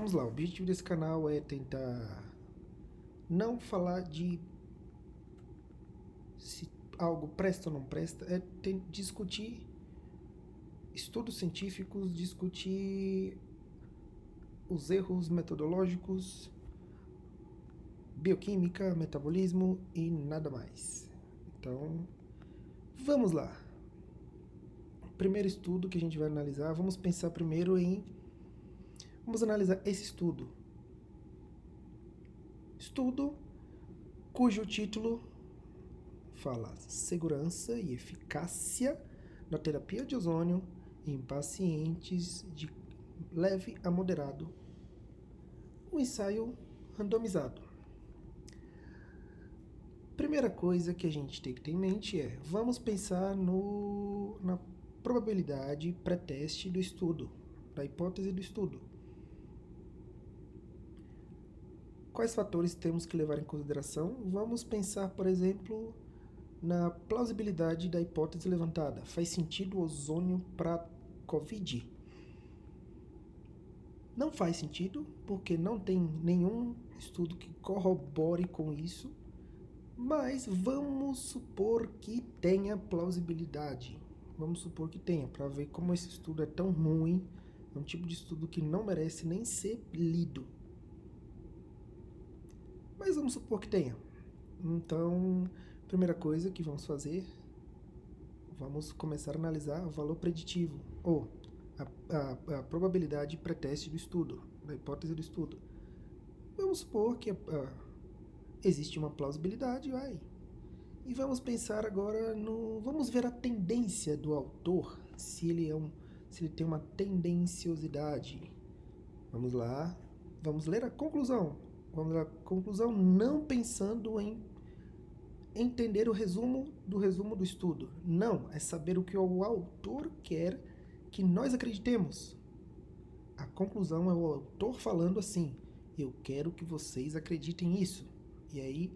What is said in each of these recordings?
Vamos lá, o objetivo desse canal é tentar não falar de se algo presta ou não presta, é discutir estudos científicos, discutir os erros metodológicos, bioquímica, metabolismo e nada mais. Então, vamos lá. Primeiro estudo que a gente vai analisar, vamos pensar primeiro em... Vamos analisar esse estudo. Estudo cujo título fala segurança e eficácia da terapia de ozônio em pacientes de leve a moderado. Um ensaio randomizado. Primeira coisa que a gente tem que ter em mente é, vamos pensar na probabilidade pré-teste do estudo, da hipótese do estudo. Quais fatores temos que levar em consideração? Vamos pensar, por exemplo, na plausibilidade da hipótese levantada. Faz sentido o ozônio para COVID? Não faz sentido, porque não tem nenhum estudo que corrobore com isso, mas vamos supor que tenha plausibilidade. Vamos supor que tenha, para ver como esse estudo é tão ruim, é um tipo de estudo que não merece nem ser lido. Mas vamos supor que tenha. Então, primeira coisa que vamos fazer, vamos começar a analisar o valor preditivo, ou a probabilidade pré-teste do estudo, da hipótese do estudo. Vamos supor que existe uma plausibilidade, e vamos pensar agora no... Vamos ver a tendência do autor, se ele tem uma tendenciosidade. Vamos lá, vamos ler a conclusão. Vamos ler a conclusão não pensando em entender o resumo do estudo. Não, é saber o que o autor quer que nós acreditemos. A conclusão é o autor falando assim: eu quero que vocês acreditem nisso. E aí,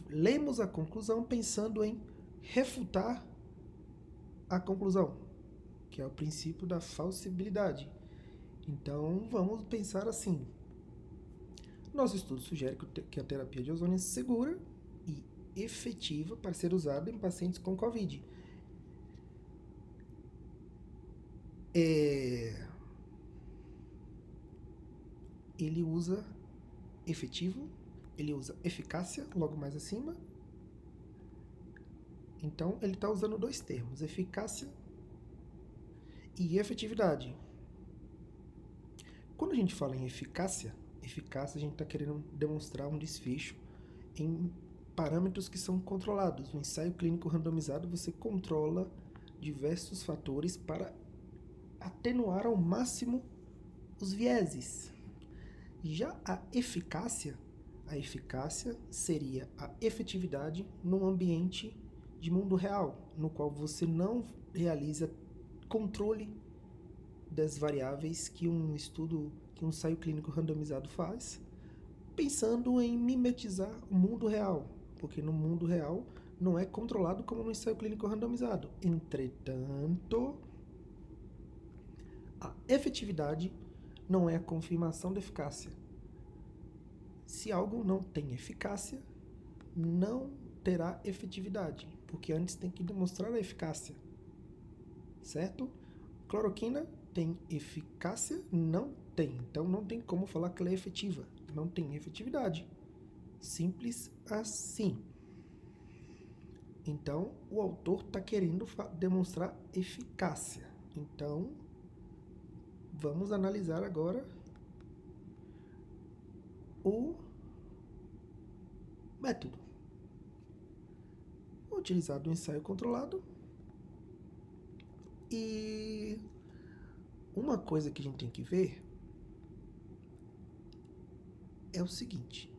lemos a conclusão pensando em refutar a conclusão, que é o princípio da falsibilidade. Então, vamos pensar assim. Nosso estudo sugere que a terapia de ozônio é segura e efetiva para ser usada em pacientes com COVID. Ele usa efetivo, ele usa eficácia, logo mais acima. Então, ele está usando dois termos, eficácia e efetividade. Quando a gente fala em eficácia a gente está querendo demonstrar um desfecho em parâmetros que são controlados. No ensaio clínico randomizado, você controla diversos fatores para atenuar ao máximo os vieses. Já a eficácia seria a efetividade num ambiente de mundo real, no qual você não realiza controle das variáveis que um ensaio clínico randomizado faz, pensando em mimetizar o mundo real, porque no mundo real não é controlado como no ensaio clínico randomizado. Entretanto, a efetividade não é a confirmação da eficácia. Se algo não tem eficácia, não terá efetividade, porque antes tem que demonstrar a eficácia, certo? Cloroquina tem eficácia? Não tem. Então não tem como falar que ela é efetiva. Não tem efetividade. Simples assim. Então o autor está querendo demonstrar eficácia. Então vamos analisar agora o método. Utilizado o ensaio controlado. E uma coisa que a gente tem que ver é o seguinte: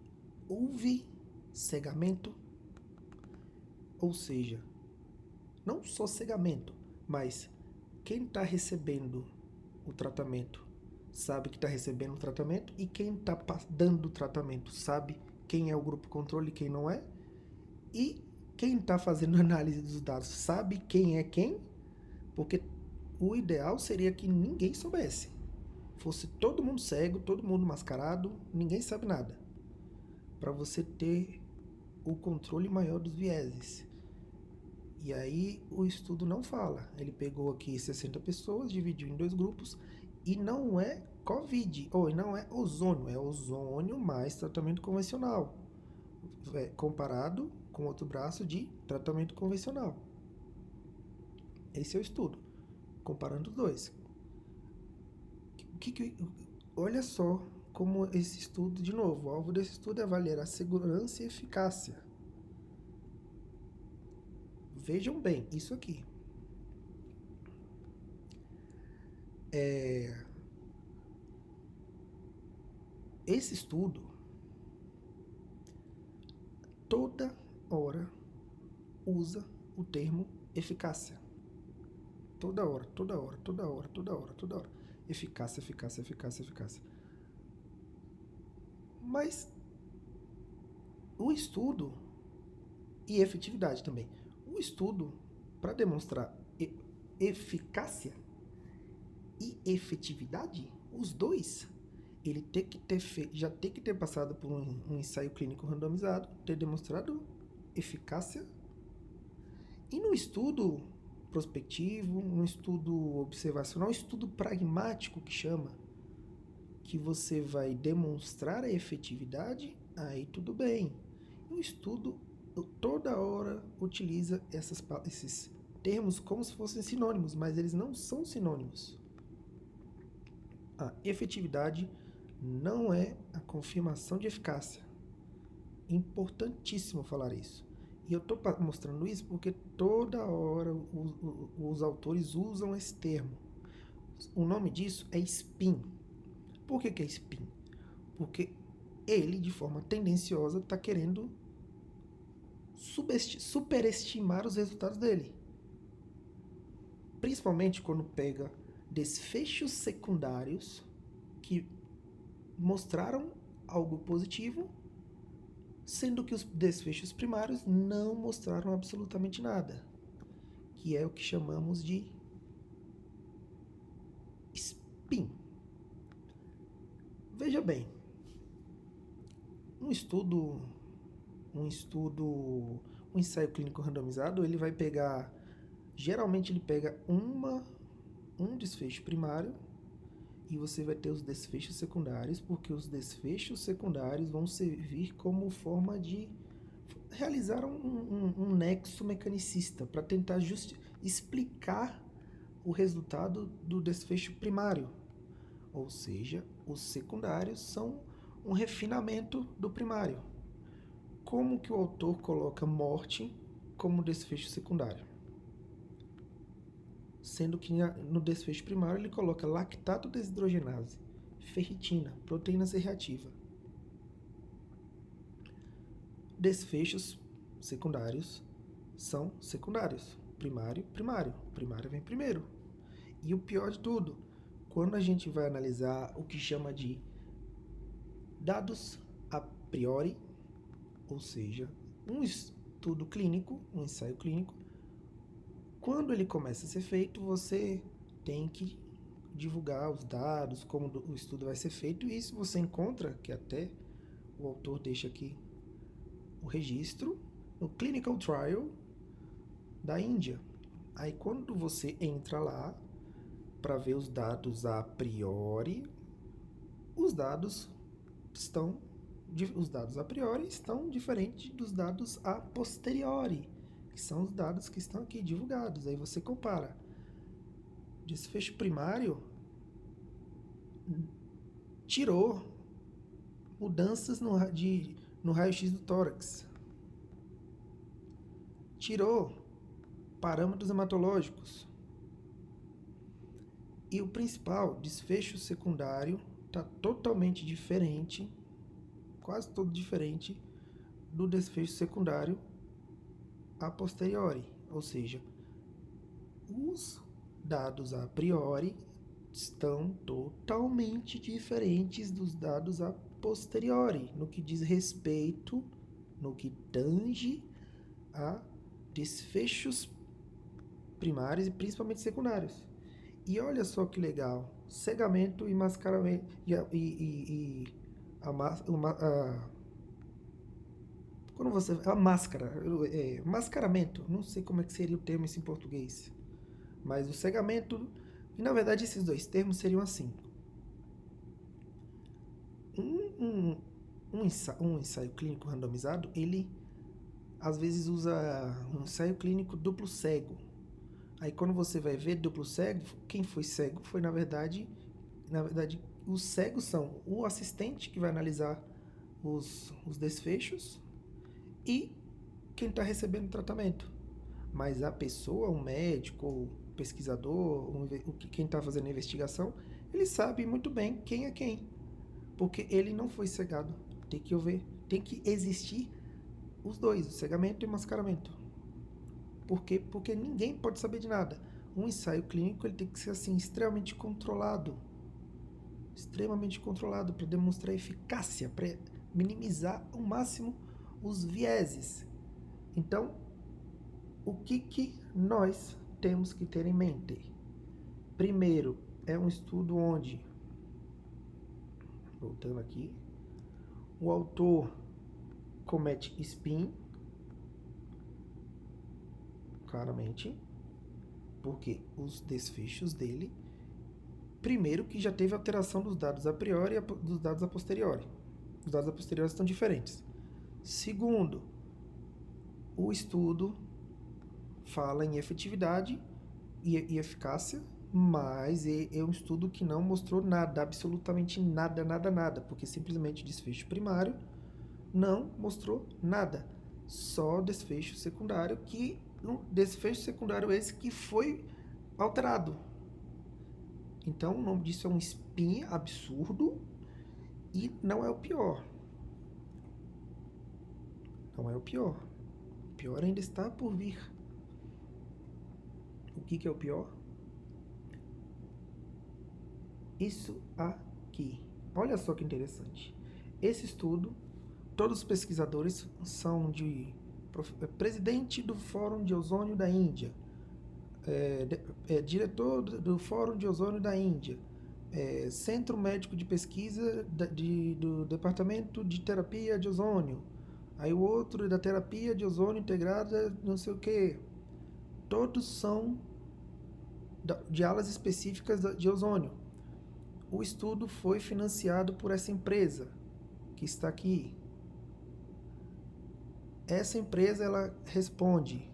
houve cegamento, ou seja, não só cegamento, mas quem está recebendo o tratamento sabe que está recebendo o tratamento, e quem está dando o tratamento sabe quem é o grupo controle e quem não é, e quem está fazendo análise dos dados sabe quem é quem, porque o ideal seria que ninguém soubesse. fosse todo mundo cego, todo mundo mascarado, ninguém sabe nada, para você ter o controle maior dos vieses. E aí o estudo não fala. Ele pegou aqui 60 pessoas, dividiu em 2 grupos, e não é Covid, ou não é ozônio, é ozônio mais tratamento convencional, comparado com outro braço de tratamento convencional. Esse é o estudo, comparando os dois. Olha só como esse estudo, de novo, o alvo desse estudo é avaliar a segurança e eficácia. Vejam bem, isso aqui. Esse estudo, toda hora, usa o termo eficácia. Toda hora. Eficácia. Mas o estudo, e efetividade também, o estudo, para demonstrar eficácia e efetividade, os dois, ele tem que ter já tem que ter passado por um ensaio clínico randomizado, ter demonstrado eficácia. E no estudo prospectivo, um estudo observacional, um estudo pragmático que chama, que você vai demonstrar a efetividade, aí tudo bem. O estudo toda hora utiliza esses termos como se fossem sinônimos, mas eles não são sinônimos. A efetividade não é a confirmação de eficácia. Importantíssimo falar isso. E eu estou mostrando isso porque toda hora os autores usam esse termo. O nome disso é spin. Por que é spin? Porque ele, de forma tendenciosa, está querendo superestimar os resultados dele. Principalmente quando pega desfechos secundários que mostraram algo positivo, sendo que os desfechos primários não mostraram absolutamente nada, que é o que chamamos de spin. Veja bem, um ensaio clínico randomizado, ele vai pegar, geralmente ele pega um desfecho primário, e você vai ter os desfechos secundários, porque os desfechos secundários vão servir como forma de realizar um nexo mecanicista para tentar explicar o resultado do desfecho primário. Ou seja, os secundários são um refinamento do primário. Como que o autor coloca morte como desfecho secundário? Sendo que no desfecho primário ele coloca lactato desidrogenase, ferritina, proteína C reativa. Desfechos secundários são secundários. Primário vem primeiro. E o pior de tudo, quando a gente vai analisar o que chama de dados a priori, ou seja, um estudo clínico, um ensaio clínico, quando ele começa a ser feito, você tem que divulgar os dados, como o estudo vai ser feito, e isso você encontra, que até o autor deixa aqui o registro, no Clinical Trial da Índia. Aí quando você entra lá para ver os dados a priori, os dados a priori estão diferentes dos dados a posteriori, que são os dados que estão aqui divulgados. Aí você compara. Desfecho primário tirou mudanças no raio-x do tórax. Tirou parâmetros hematológicos. E o principal, desfecho secundário, está totalmente diferente, quase todo diferente, do desfecho secundário a posteriori. Ou seja, os dados a priori estão totalmente diferentes dos dados a posteriori, no que diz respeito, no que tange a desfechos primários e principalmente secundários. E olha só que legal, cegamento e mascaramento a, mas- uma- a- quando você a máscara, mascaramento, não sei como é que seria o termo isso em português, mas o cegamento, e na verdade esses dois termos seriam assim: um, um, um ensaio clínico randomizado, ele às vezes usa um ensaio clínico duplo cego. Aí quando você vai ver duplo cego, quem foi cego foi na verdade, os cegos são o assistente que vai analisar os desfechos e quem está recebendo o tratamento. Mas a pessoa, o médico, o pesquisador, quem está fazendo a investigação, ele sabe muito bem quem é quem, porque ele não foi cegado. Tem que existir os dois, o cegamento e o mascaramento. Por quê? Porque ninguém pode saber de nada. Um ensaio clínico ele tem que ser assim extremamente controlado para demonstrar eficácia, para minimizar ao máximo os vieses. Então, o que nós temos que ter em mente? Primeiro, é um estudo onde, voltando aqui, o autor comete spin, claramente, porque os desfechos dele, primeiro que já teve alteração dos dados a priori e dos dados a posteriori. Os dados a posteriori estão diferentes. Segundo, o estudo fala em efetividade e eficácia, mas é um estudo que não mostrou nada, absolutamente nada, nada, nada, porque simplesmente desfecho primário não mostrou nada, só desfecho secundário, desfecho secundário esse que foi alterado. Então o nome disso é um spin absurdo e não é o pior. Não é o pior. O pior ainda está por vir. O que é o pior? Isso aqui. Olha só que interessante. Esse estudo, todos os pesquisadores são presidente do Fórum de Ozônio da Índia, diretor do Fórum de Ozônio da Índia, Centro Médico de Pesquisa do Departamento de Terapia de Ozônio, aí o outro é da Terapia de Ozônio Integrada, não sei o que. Todos são de alas específicas de ozônio. O estudo foi financiado por essa empresa que está aqui. Essa empresa ela responde,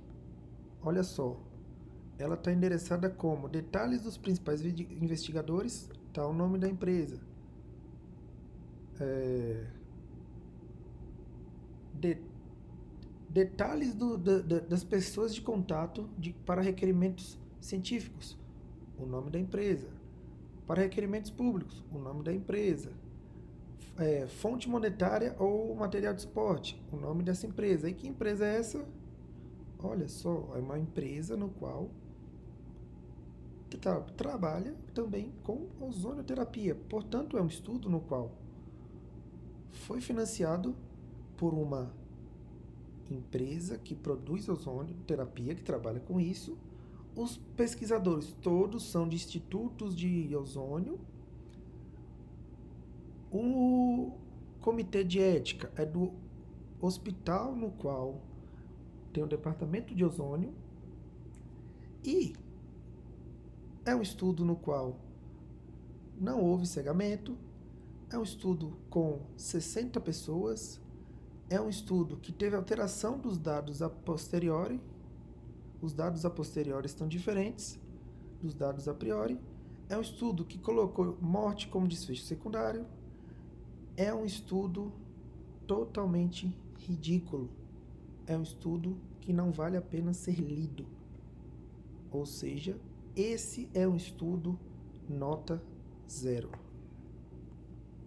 olha só, ela está endereçada como detalhes dos principais investigadores, tá o nome da empresa. Detalhes das pessoas de contato para requerimentos científicos, o nome da empresa. Para requerimentos públicos, o nome da empresa. Fonte monetária ou material de suporte, o nome dessa empresa. E que empresa é essa? Olha só, é uma empresa no qual trabalha também com ozonioterapia. Portanto, é um estudo no qual foi financiado por uma empresa que produz ozonioterapia, que trabalha com isso. Os pesquisadores todos são de institutos de ozônio. O comitê de ética é do hospital no qual tem o departamento de ozônio. E é um estudo no qual não houve cegamento. É um estudo com 60 pessoas. É um estudo que teve alteração dos dados a posteriori. Os dados a posteriori estão diferentes dos dados a priori. É um estudo que colocou morte como desfecho secundário. É um estudo totalmente ridículo. É um estudo que não vale a pena ser lido. Ou seja, esse é um estudo nota 0.